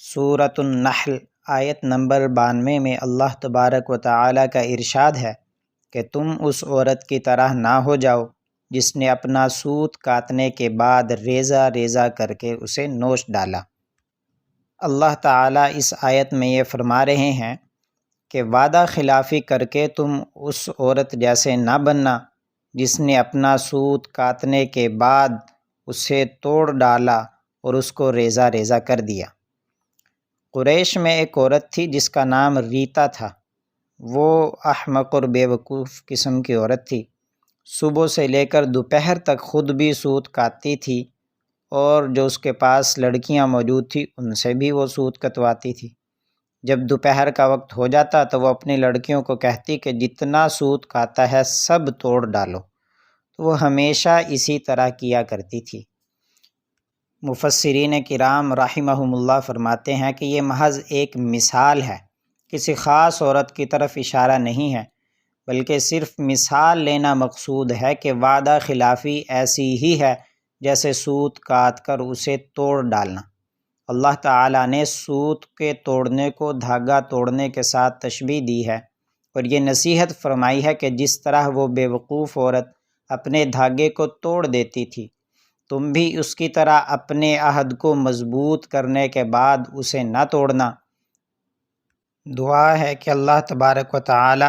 سورۃ النحل آیت نمبر 92 میں اللہ تبارک و تعالیٰ کا ارشاد ہے کہ تم اس عورت کی طرح نہ ہو جاؤ جس نے اپنا سوت کاٹنے کے بعد ریزہ ریزہ کر کے اسے نوچ ڈالا۔ اللہ تعالیٰ اس آیت میں یہ فرما رہے ہیں کہ وعدہ خلافی کر کے تم اس عورت جیسے نہ بننا جس نے اپنا سوت کاٹنے کے بعد اسے توڑ ڈالا اور اس کو ریزہ ریزہ کر دیا۔ قریش میں ایک عورت تھی جس کا نام ریتا تھا۔ وہ احمق اور بیوقوف قسم کی عورت تھی۔ صبح سے لے کر دوپہر تک خود بھی سوت کاٹتی تھی اور جو اس کے پاس لڑکیاں موجود تھیں ان سے بھی وہ سوت کٹواتی تھی۔ جب دوپہر کا وقت ہو جاتا تو وہ اپنی لڑکیوں کو کہتی کہ جتنا سوت کاٹا ہے سب توڑ ڈالو، تو وہ ہمیشہ اسی طرح کیا کرتی تھی۔ مفسرین کرام رحمہم اللہ فرماتے ہیں کہ یہ محض ایک مثال ہے، کسی خاص عورت کی طرف اشارہ نہیں ہے، بلکہ صرف مثال لینا مقصود ہے کہ وعدہ خلافی ایسی ہی ہے جیسے سوت کاٹ کر اسے توڑ ڈالنا۔ اللہ تعالیٰ نے سوت کے توڑنے کو دھاگا توڑنے کے ساتھ تشبیہ دی ہے اور یہ نصیحت فرمائی ہے کہ جس طرح وہ بیوقوف عورت اپنے دھاگے کو توڑ دیتی تھی، تم بھی اس کی طرح اپنے عہد کو مضبوط کرنے کے بعد اسے نہ توڑنا۔ دعا ہے کہ اللہ تبارک و تعالی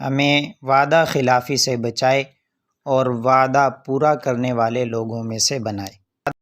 ہمیں وعدہ خلافی سے بچائے اور وعدہ پورا کرنے والے لوگوں میں سے بنائے۔